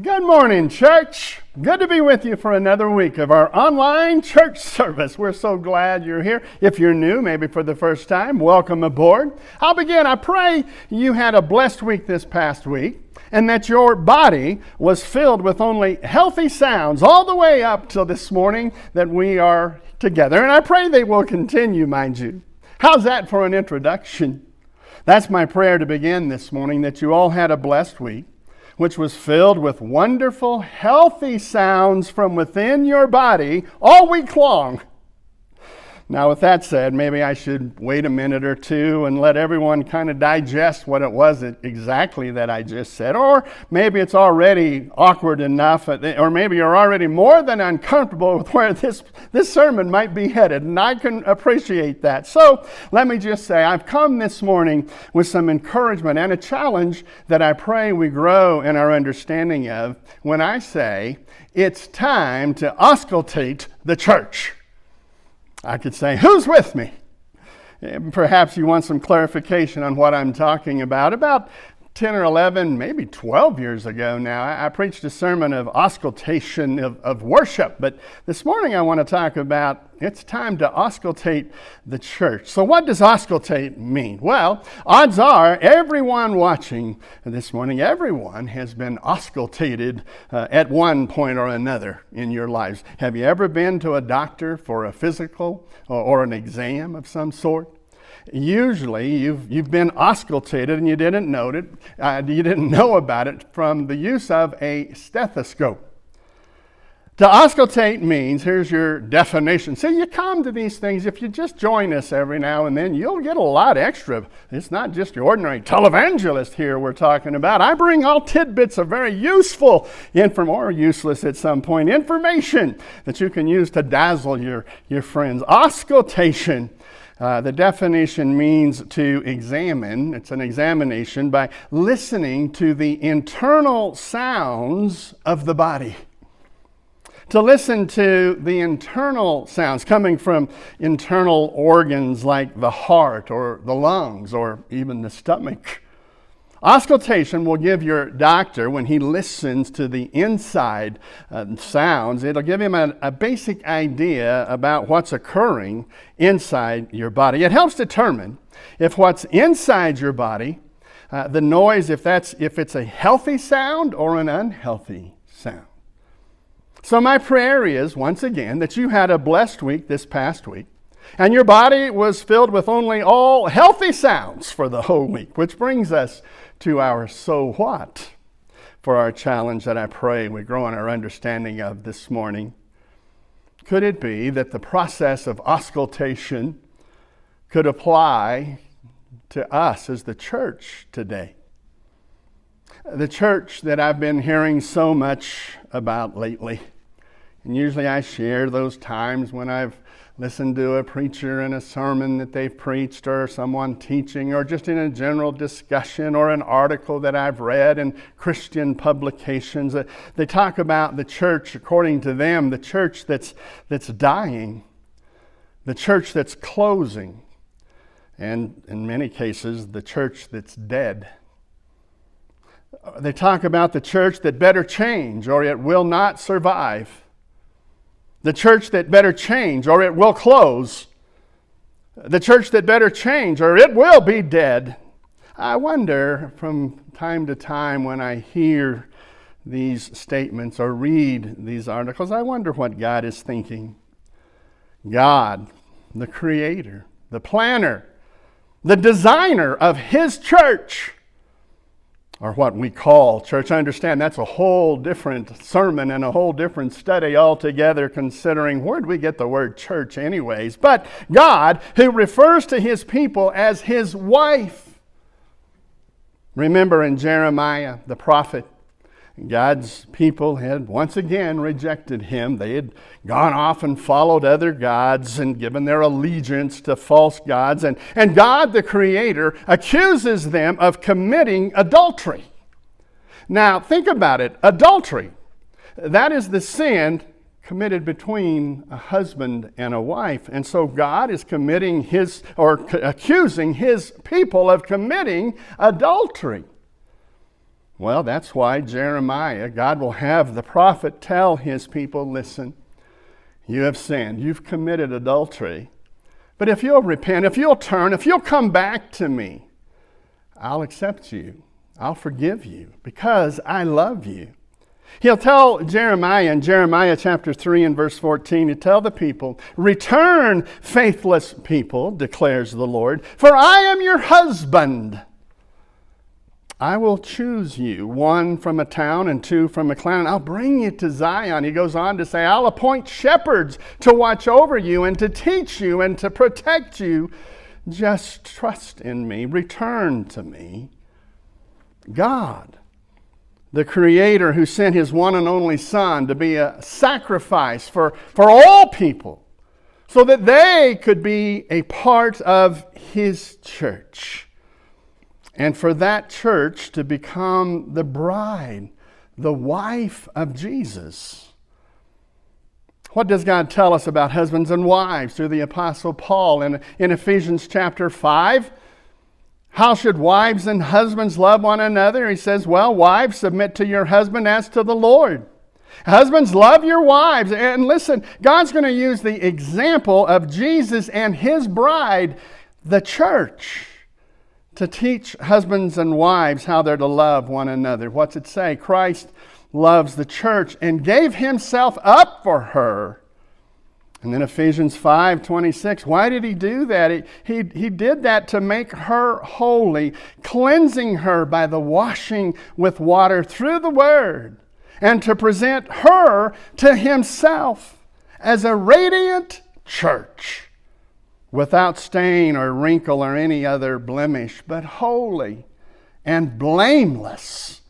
Good morning, church. Good to be with you for another week of our online church service. We're so glad you're here. If you're new, maybe for the first time, welcome aboard. I'll begin. I pray you had a blessed week this past week and that your body was filled with only healthy sounds all the way up till this morning that we are together. And I pray they will continue, mind you. How's that for an introduction? That's my prayer to begin this morning, that you all had a blessed week, which was filled with wonderful, healthy sounds from within your body all week long. Now, with that said, maybe I should wait a minute or two and let everyone kind of digest what it was exactly that I just said. Or maybe it's already awkward enough, or maybe you're already more than uncomfortable with where this sermon might be headed, and I can appreciate that. So let me just say, I've come this morning with some encouragement and a challenge that I pray we grow in our understanding of when I say it's time to auscultate the church. I could say, who's with me? Perhaps you want some clarification on what I'm talking about. About 10 or 11, maybe 12 years ago now, I preached a sermon of auscultation of worship. But this morning I want to talk about it's time to auscultate the church. So what does auscultate mean? Well, odds are everyone watching this morning, everyone has been auscultated at one point or another in your lives. Have you ever been to a doctor for a physical or an exam of some sort? Usually you've been auscultated and you didn't know it. You didn't know about it from the use of a stethoscope. To auscultate means, here's your definition. See, you come to these things, if you just join us every now and then, you'll get a lot extra. It's not just your ordinary televangelist here we're talking about. I bring all tidbits of very useful, or useless at some point, information that you can use to dazzle your friends. Auscultation. The definition means to examine. It's an examination by listening to the internal sounds of the body. To listen to the internal sounds coming from internal organs like the heart or the lungs or even the stomach. Auscultation will give your doctor, when he listens to the inside sounds, it'll give him a basic idea about what's occurring inside your body. It helps determine if what's inside your body, the noise, if it's a healthy sound or an unhealthy sound. So my prayer is, once again, that you had a blessed week this past week, and your body was filled with only all healthy sounds for the whole week, which brings us to our so what for our challenge that I pray we grow in our understanding of this morning. Could it be that the process of auscultation could apply to us as the church today? The church that I've been hearing so much about lately. And usually I share those times when I've listened to a preacher in a sermon that they've preached, or someone teaching, or just in a general discussion, or an article that I've read in Christian publications. They talk about the church, according to them, the church that's dying, the church that's closing, and in many cases, the church that's dead. They talk about the church that better change, or it will not survive. The church that better change, or it will close. The church that better change, or it will be dead. I wonder from time to time when I hear these statements or read these articles, I wonder what God is thinking. God, the creator, the planner, the designer of his church, or what we call church. I understand that's a whole different sermon and a whole different study altogether, considering where did we get the word church anyways? But God, who refers to his people as his wife. Remember in Jeremiah, the prophet, God's people had once again rejected him. They had gone off and followed other gods and given their allegiance to false gods. And God, the Creator, accuses them of committing adultery. Now, think about it. Adultery. That is the sin committed between a husband and a wife. And so God is accusing his people of committing adultery. Well, that's why Jeremiah, God will have the prophet tell his people, listen, you have sinned, you've committed adultery. But if you'll repent, if you'll turn, if you'll come back to me, I'll accept you. I'll forgive you because I love you. He'll tell Jeremiah in Jeremiah chapter 3 and verse 14, to tell the people, return, faithless people, declares the Lord, for I am your husband. I will choose you, one from a town and two from a clan. I'll bring you to Zion. He goes on to say, I'll appoint shepherds to watch over you and to teach you and to protect you. Just trust in me. Return to me. God, the Creator who sent His one and only Son to be a sacrifice for all people so that they could be a part of His church. And for that church to become the bride, the wife of Jesus. What does God tell us about husbands and wives through the Apostle Paul in Ephesians chapter 5? How should wives and husbands love one another? He says, well, wives, submit to your husband as to the Lord. Husbands, love your wives. And listen, God's going to use the example of Jesus and His bride, the church, to teach husbands and wives how they're to love one another. What's it say? Christ loves the church and gave Himself up for her. And then Ephesians 5:26, why did He do that? He did that to make her holy, cleansing her by the washing with water through the Word, and to present her to Himself as a radiant church, without stain or wrinkle or any other blemish, but holy and blameless.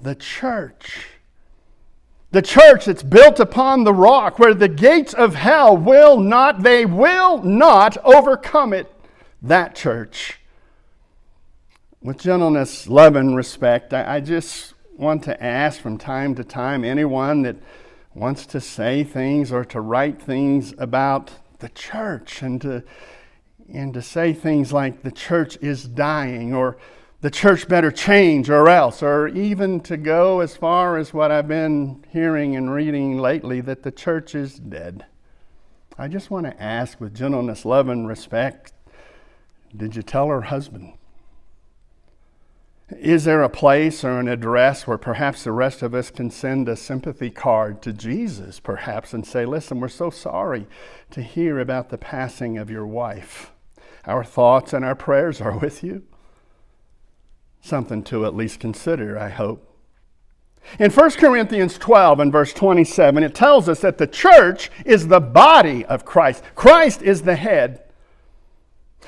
The church. The church that's built upon the rock, where the gates of hell will not overcome it. That church. With gentleness, love, and respect, I just want to ask from time to time anyone that wants to say things or to write things about the church and to say things like the church is dying or the church better change or else, or even to go as far as what I've been hearing and reading lately, that the church is dead. I just want to ask with gentleness, love, and respect, did you tell her husband? Is there a place or an address where perhaps the rest of us can send a sympathy card to Jesus, perhaps, and say, listen, we're so sorry to hear about the passing of your wife. Our thoughts and our prayers are with you. Something to at least consider, I hope. In 1 Corinthians 12 and verse 27, it tells us that the church is the body of Christ. Christ is the head.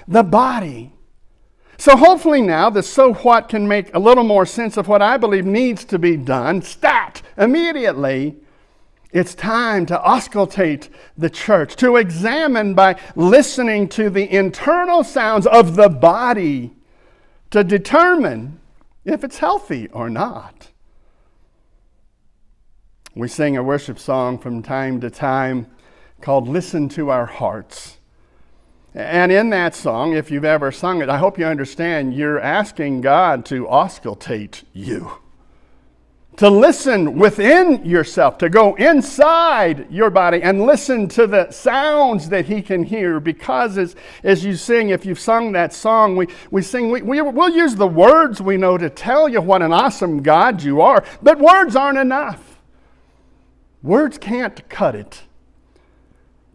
The body. So hopefully now the so what can make a little more sense of what I believe needs to be done. Stat! Immediately, it's time to auscultate the church, to examine by listening to the internal sounds of the body to determine if it's healthy or not. We sing a worship song from time to time called Listen to Our Hearts. And in that song, if you've ever sung it, I hope you understand you're asking God to auscultate you. To listen within yourself, to go inside your body and listen to the sounds that He can hear. Because as you sing, if you've sung that song, we'll use the words we know to tell you what an awesome God you are. But words aren't enough. Words can't cut it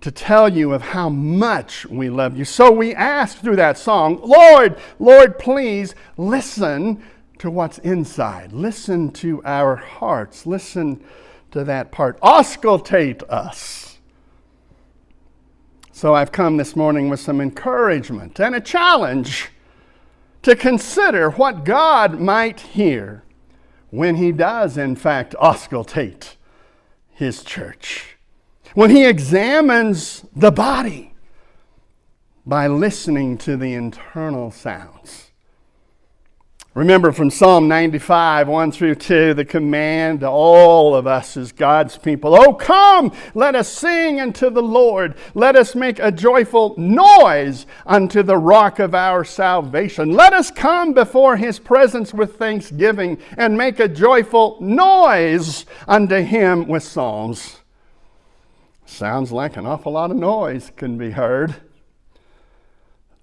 to tell you of how much we love you. So we ask through that song, Lord, Lord, please listen to what's inside. Listen to our hearts. Listen to that part. Auscultate us. So I've come this morning with some encouragement and a challenge to consider what God might hear when He does, in fact, auscultate His church. When He examines the body by listening to the internal sounds. Remember from Psalm 95, 1 through 2, the command to all of us as God's people. Oh, come, let us sing unto the Lord. Let us make a joyful noise unto the rock of our salvation. Let us come before his presence with thanksgiving and make a joyful noise unto him with psalms. Sounds like an awful lot of noise can be heard.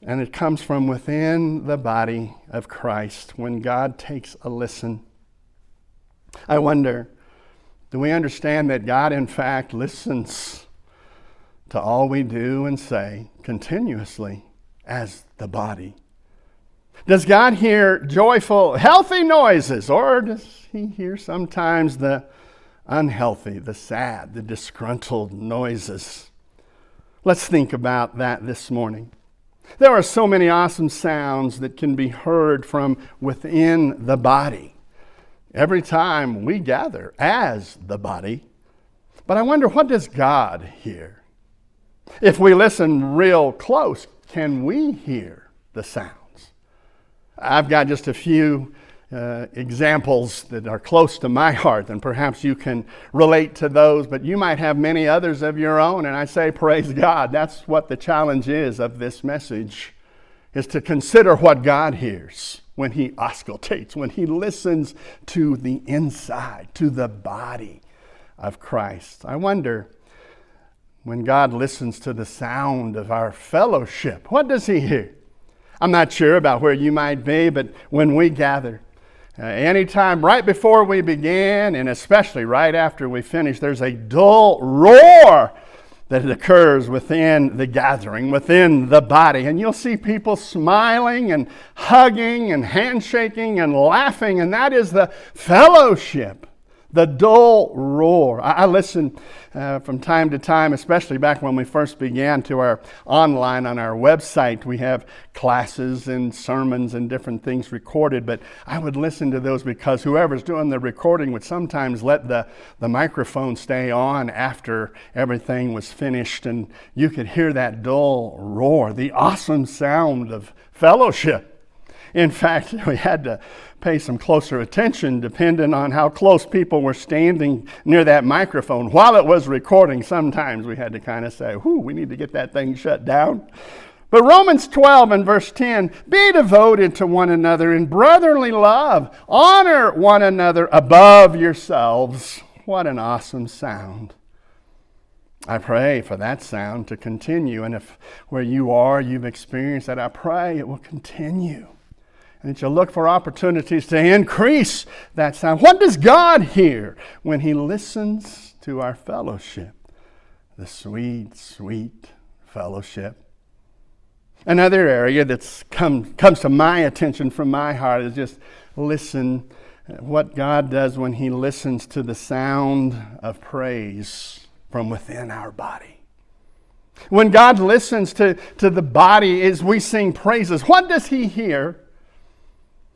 And it comes from within the body of Christ when God takes a listen. I wonder, do we understand that God in fact listens to all we do and say continuously as the body? Does God hear joyful, healthy noises, or does he hear sometimes the unhealthy, the sad, the disgruntled noises? Let's think about that this morning. There are so many awesome sounds that can be heard from within the body every time we gather as the body. But I wonder, what does God hear? If we listen real close, can we hear the sounds? I've got just a few examples that are close to my heart, and perhaps you can relate to those, but you might have many others of your own, and I say praise God. That's what the challenge is of this message, is to consider what God hears when he auscultates, when he listens to the inside, to the body of Christ. I wonder, when God listens to the sound of our fellowship, what does he hear? I'm not sure about where you might be, but when we gather, anytime right before we begin, and especially right after we finish, there's a dull roar that occurs within the gathering, within the body. And you'll see people smiling and hugging and handshaking and laughing, and that is the fellowship, the dull roar. I listen from time to time, especially back when we first began, to our online on our website. We have classes and sermons and different things recorded, but I would listen to those because whoever's doing the recording would sometimes let the microphone stay on after everything was finished, and you could hear that dull roar, the awesome sound of fellowship. In fact, we had to pay some closer attention depending on how close people were standing near that microphone. While it was recording, sometimes we had to kind of say, we need to get that thing shut down. But Romans 12 and verse 10, be devoted to one another in brotherly love. Honor one another above yourselves. What an awesome sound. I pray for that sound to continue. And if where you are, you've experienced that, I pray it will continue. And that you'll look for opportunities to increase that sound. What does God hear when he listens to our fellowship? The sweet, sweet fellowship. Another area that's comes to my attention from my heart is just listen, what God does when he listens to the sound of praise from within our body. When God listens to the body as we sing praises, what does he hear?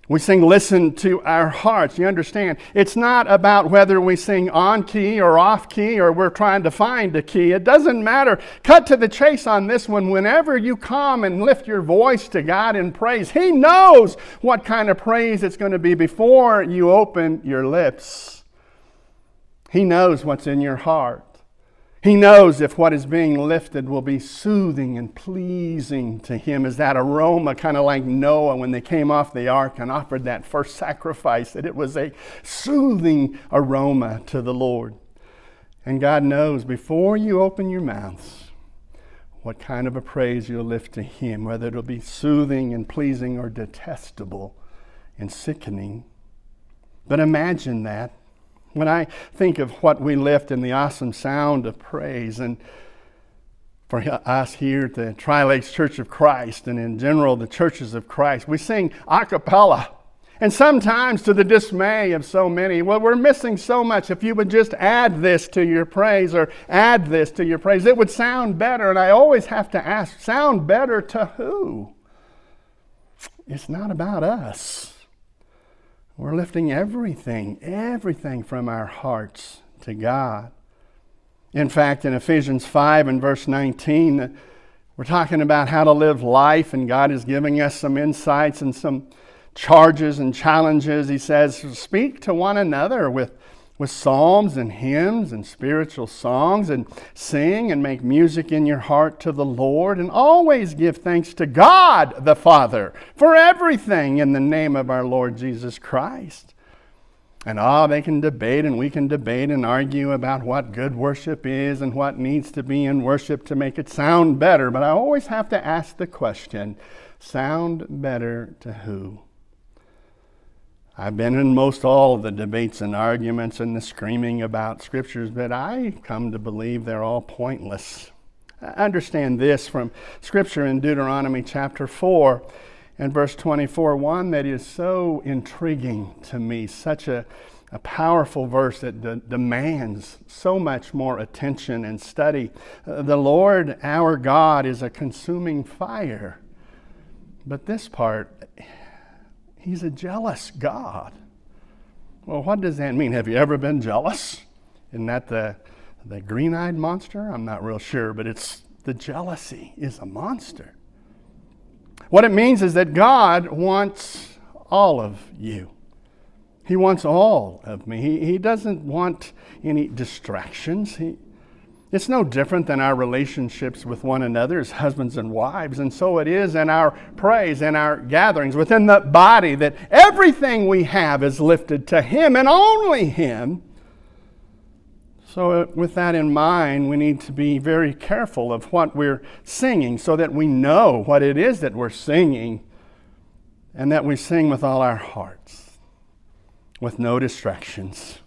We sing, listen to our hearts. You understand? It's not about whether we sing on key or off key or we're trying to find a key. It doesn't matter. Cut to the chase on this one. Whenever you come and lift your voice to God in praise, he knows what kind of praise it's going to be before you open your lips. He knows what's in your heart. He knows if what is being lifted will be soothing and pleasing to him, as that aroma, kind of like Noah when they came off the ark and offered that first sacrifice, that it was a soothing aroma to the Lord. And God knows before you open your mouths what kind of a praise you'll lift to him, whether it'll be soothing and pleasing or detestable and sickening. But imagine that. When I think of what we lift in the awesome sound of praise, and for us here at the Tri-Lakes Church of Christ and in general the churches of Christ, we sing a cappella. And sometimes to the dismay of so many, well, we're missing so much. If you would just add this to your praise or add this to your praise, it would sound better. And I always have to ask, sound better to who? It's not about us. We're lifting everything from our hearts to God. In fact, in Ephesians 5 and verse 19, we're talking about how to live life, and God is giving us some insights and some charges and challenges. He says, speak to one another with psalms and hymns and spiritual songs, and sing and make music in your heart to the Lord, and always give thanks to God the Father for everything in the name of our Lord Jesus Christ. And they can debate, and we can debate and argue about what good worship is and what needs to be in worship to make it sound better. But I always have to ask the question, sound better to who? I've been in most all of the debates and arguments and the screaming about scriptures, but I come to believe they're all pointless. I understand this from scripture in Deuteronomy chapter 4 and verse 24, one that is so intriguing to me, such a powerful verse that demands so much more attention and study. The Lord our God is a consuming fire. But this part, He's a jealous God. Well, what does that mean? Have you ever been jealous? Isn't that the green-eyed monster? I'm not real sure, but it's the jealousy is a monster. What it means is that God wants all of you. He wants all of me. He doesn't want any distractions. It's no different than our relationships with one another as husbands and wives. And so it is in our praise and our gatherings within the body, that everything we have is lifted to Him and only Him. So with that in mind, we need to be very careful of what we're singing so that we know what it is that we're singing, and that we sing with all our hearts, with no distractions.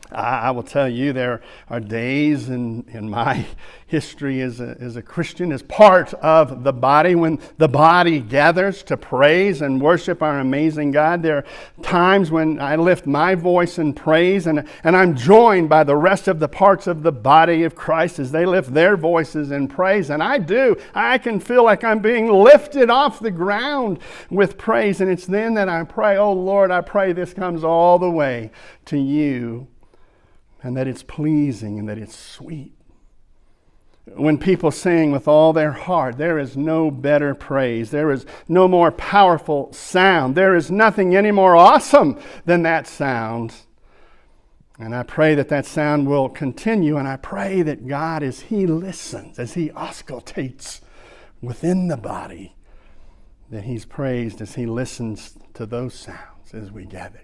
I will tell you, there are days in my history as a Christian, as part of the body, when the body gathers to praise and worship our amazing God. There are times when I lift my voice in praise, and I'm joined by the rest of the parts of the body of Christ as they lift their voices in praise. And I can feel like I'm being lifted off the ground with praise. And it's then that I pray, oh Lord, I pray this comes all the way to you, and that it's pleasing and that it's sweet. When people sing with all their heart, there is no better praise. There is no more powerful sound. There is nothing any more awesome than that sound. And I pray that that sound will continue, and I pray that God, as He listens, as He auscultates within the body, that He's praised as He listens to those sounds as we gather.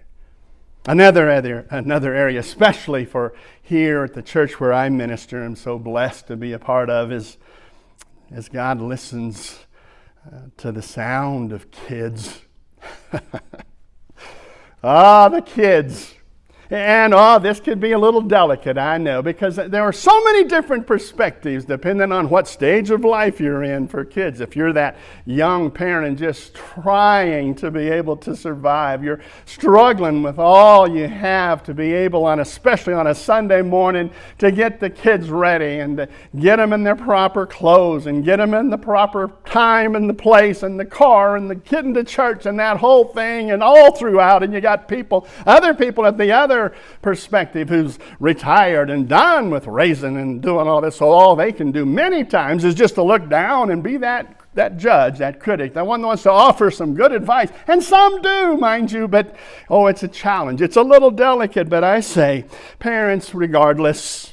Another area, especially for here at the church where I minister, I'm so blessed to be a part of, is as God listens to the sound of kids. The kids. And this could be a little delicate, I know, because there are so many different perspectives depending on what stage of life you're in for kids. If you're that young parent and just trying to be able to survive, you're struggling with all you have to be able, especially on a Sunday morning, to get the kids ready and to get them in their proper clothes and get them in the proper time and the place and the car and the getting to church and that whole thing and all throughout. And you got other people at the other perspective who's retired and done with raising and doing all this, so all they can do many times is just to look down and be that judge, that critic, that one that wants to offer some good advice. And some do, mind you, but it's a challenge. It's a little delicate, but I say, parents, regardless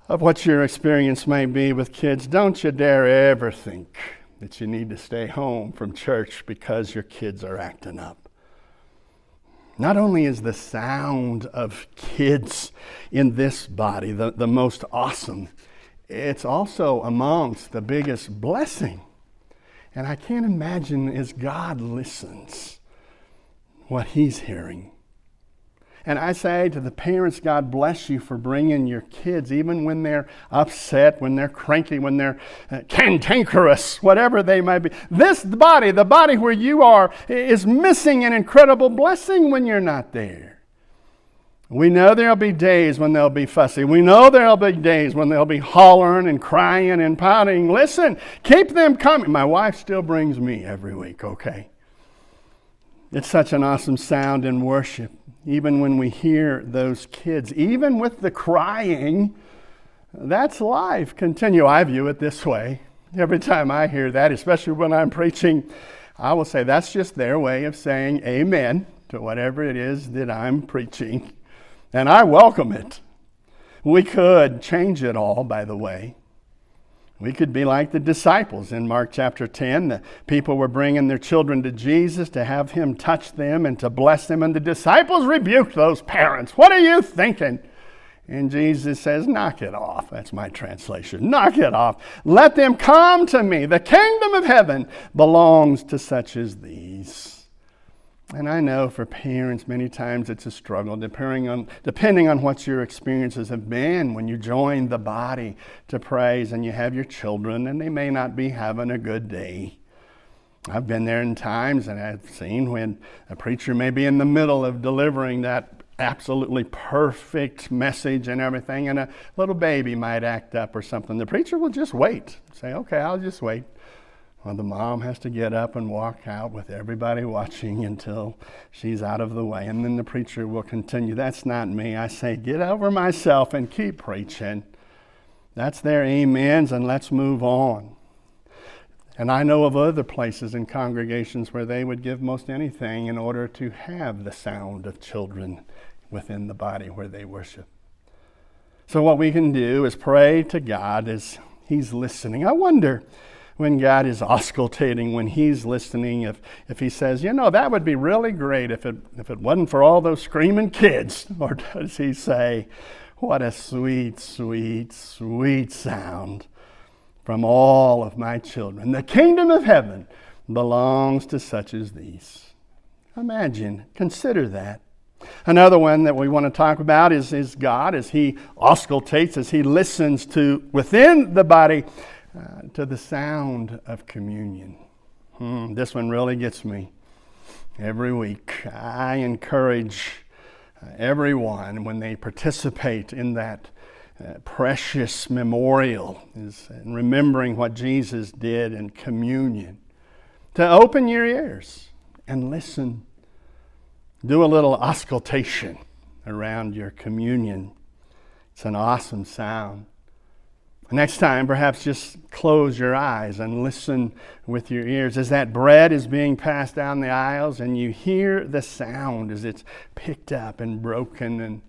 of what your experience may be with kids, don't you dare ever think that you need to stay home from church because your kids are acting up. Not only is the sound of kids in this body the most awesome, it's also amongst the biggest blessing. And I can't imagine, as God listens, what He's hearing. And I say to the parents, God bless you for bringing your kids, even when they're upset, when they're cranky, when they're cantankerous, whatever they might be. This body, the body where you are, is missing an incredible blessing when you're not there. We know there'll be days when they'll be fussy. We know there'll be days when they'll be hollering and crying and pouting. Listen, keep them coming. My wife still brings me every week, okay? It's such an awesome sound in worship. Even when we hear those kids, even with the crying, that's life. Continue. I view it this way. Every time I hear that, especially when I'm preaching, I will say that's just their way of saying amen to whatever it is that I'm preaching. And I welcome it. We could change it all, by the way. We could be like the disciples in Mark chapter 10. The people were bringing their children to Jesus to have him touch them and to bless them. And the disciples rebuked those parents. What are you thinking? And Jesus says, knock it off. That's my translation. Knock it off. Let them come to me. The kingdom of heaven belongs to such as these. And I know for parents, many times it's a struggle, depending on what your experiences have been when you join the body to praise and you have your children and they may not be having a good day. I've been there in times and I've seen when a preacher may be in the middle of delivering that absolutely perfect message and everything, and a little baby might act up or something. The preacher will just wait. Say, okay, I'll just wait. Well, the mom has to get up and walk out with everybody watching until she's out of the way. And then the preacher will continue. That's not me. I say, get over myself and keep preaching. That's their amens, and let's move on. And I know of other places in congregations where they would give most anything in order to have the sound of children within the body where they worship. So what we can do is pray to God as he's listening. I wonder, when God is auscultating, when he's listening, if he says, that would be really great if it wasn't for all those screaming kids. Or does he say, what a sweet, sweet, sweet sound from all of my children. The kingdom of heaven belongs to such as these. Imagine, consider that. Another one that we want to talk about is God as he auscultates, as he listens to within the body, to the sound of communion. This one really gets me every week. I encourage everyone when they participate in that precious memorial, in remembering what Jesus did in communion, to open your ears and listen. Do a little auscultation around your communion. It's an awesome sound. Next time, perhaps just close your eyes and listen with your ears as that bread is being passed down the aisles and you hear the sound as it's picked up and broken. And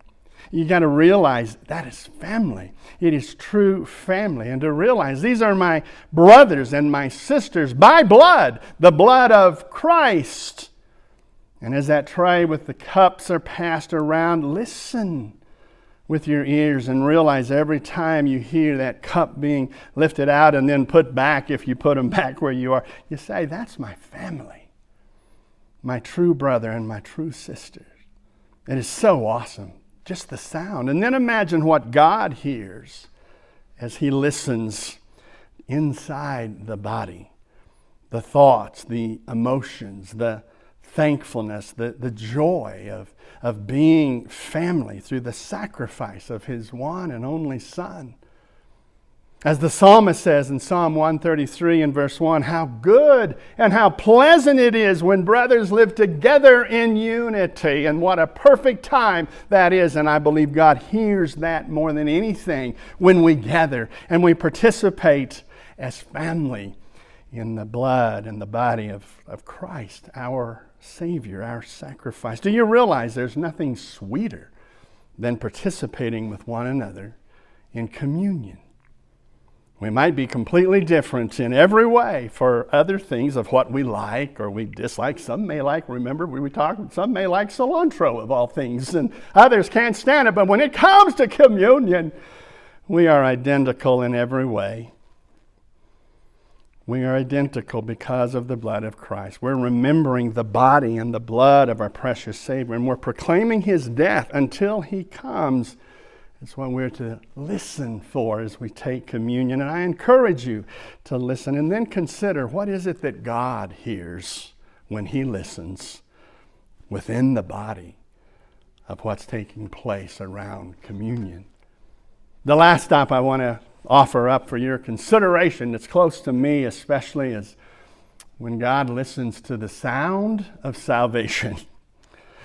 you got to realize that is family. It is true family. And to realize these are my brothers and my sisters by blood, the blood of Christ. And as that tray with the cups are passed around, listen with your ears and realize every time you hear that cup being lifted out and then put back, if you put them back where you are, you say, that's my family, my true brother and my true sister. It is so awesome, just the sound. And then imagine what God hears as he listens inside the body, the thoughts, the emotions, the thankfulness, the joy of being family through the sacrifice of his one and only Son. As the psalmist says in Psalm 133 and verse 1, how good and how pleasant it is when brothers live together in unity. And what a perfect time that is. And I believe God hears that more than anything when we gather and we participate as family in the blood and the body of Christ, our Savior, our sacrifice. Do you realize there's nothing sweeter than participating with one another in communion? We might be completely different in every way for other things of what we like or we dislike. Some may like, remember we were talking, some may like cilantro of all things, and others can't stand it. But when it comes to communion, we are identical in every way. We are identical because of the blood of Christ. We're remembering the body and the blood of our precious Savior, and we're proclaiming his death until he comes. It's what we're to listen for as we take communion. And I encourage you to listen and then consider, what is it that God hears when he listens within the body of what's taking place around communion? The last stop I want to offer up for your consideration that's close to me especially is when God listens to the sound of salvation.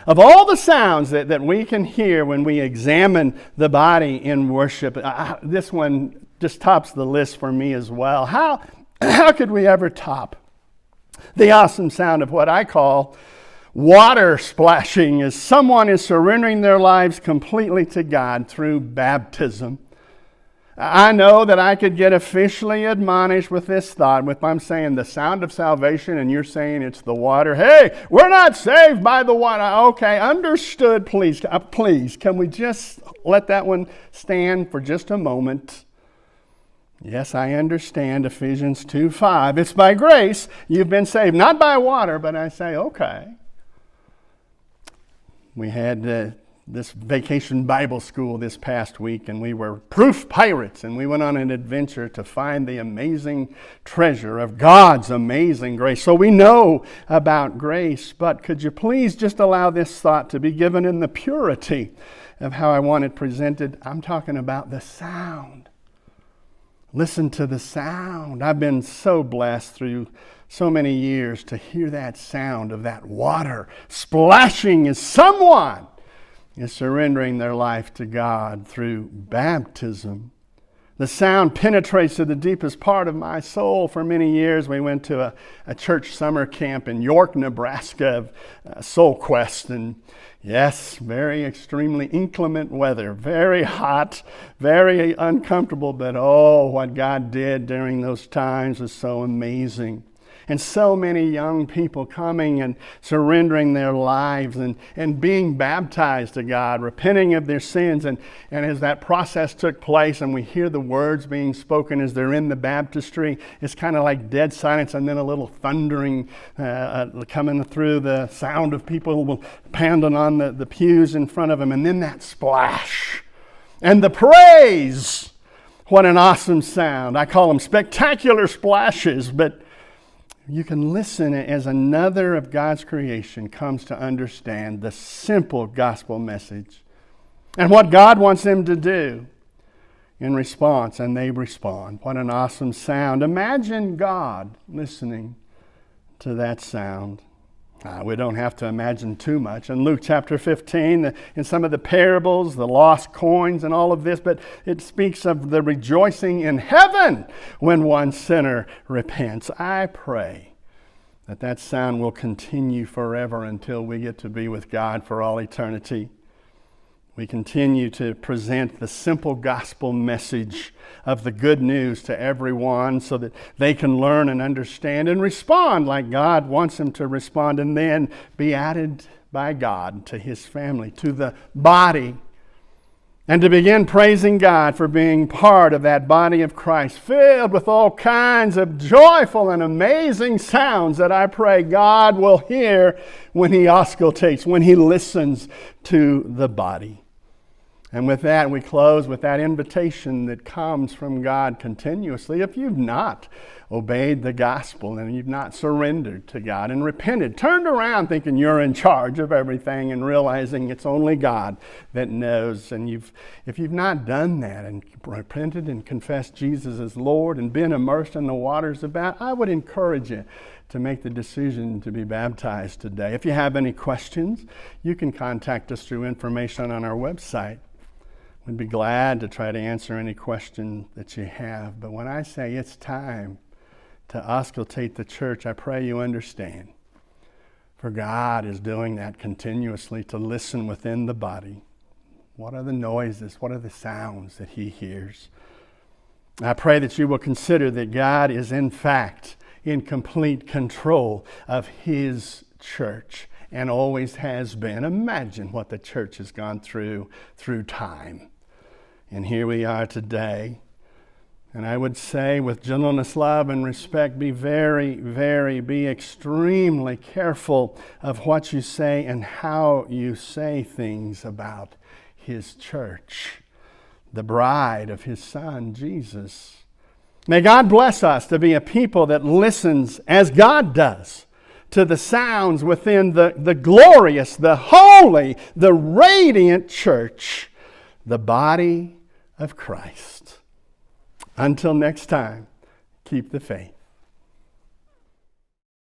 Of all the sounds that we can hear when we examine the body in worship, this one just tops the list for me as well. How could we ever top The awesome sound of what I call water splashing as someone is surrendering their lives completely to God through baptism. I know that I could get officially admonished with this thought. If I'm saying the sound of salvation and you're saying it's the water, hey, we're not saved by the water. Okay, understood, please. Please, can we just let that one stand for just a moment? Yes, I understand Ephesians 2:5. It's by grace you've been saved, not by water, but I say, okay. We had this vacation Bible school this past week, and we were proof pirates, and we went on an adventure to find the amazing treasure of God's amazing grace. So we know about grace, but could you please just allow this thought to be given in the purity of how I want it presented? I'm talking about the sound. Listen to the sound. I've been so blessed through so many years to hear that sound of that water splashing as someone is surrendering their life to God through baptism. The sound penetrates to the deepest part of my soul. For many years, we went to a church summer camp in York, Nebraska, Soul Quest, and yes, very extremely inclement weather, very hot, very uncomfortable, but oh, what God did during those times was so amazing. And so many young people coming and surrendering their lives and being baptized to God, repenting of their sins. And as that process took place and we hear the words being spoken as they're in the baptistry, it's kind of like dead silence and then a little thundering coming through, the sound of people pounding on the pews in front of them. And then that splash and the praise. What an awesome sound. I call them spectacular splashes, but you can listen as another of God's creation comes to understand the simple gospel message and what God wants them to do in response, and they respond. What an awesome sound. Imagine God listening to that sound. We don't have to imagine too much. In Luke chapter 15, in some of the parables, the lost coins and all of this, but it speaks of the rejoicing in heaven when one sinner repents. I pray that that sound will continue forever until we get to be with God for all eternity. We continue to present the simple gospel message of the good news to everyone so that they can learn and understand and respond like God wants them to respond, and then be added by God to His family, to the body, and to begin praising God for being part of that body of Christ, filled with all kinds of joyful and amazing sounds that I pray God will hear when He auscultates, when He listens to the body. And with that, we close with that invitation that comes from God continuously. If you've not obeyed the gospel and you've not surrendered to God and repented, turned around thinking you're in charge of everything and realizing it's only God that knows, and if you've not done that and repented and confessed Jesus as Lord and been immersed in the waters of baptism, I would encourage you to make the decision to be baptized today. If you have any questions, you can contact us through information on our website. We'd be glad to try to answer any question that you have. But when I say it's time to auscultate the church, I pray you understand. For God is doing that continuously to listen within the body. What are the noises? What are the sounds that He hears? I pray that you will consider that God is in fact in complete control of His church and always has been. Imagine what the church has gone through time. And here we are today. And I would say with gentleness, love, and respect, be be extremely careful of what you say and how you say things about His church, the bride of His Son, Jesus. May God bless us to be a people that listens as God does to the sounds within the glorious, the holy, the radiant church, the body of Christ. Until next time, keep the faith.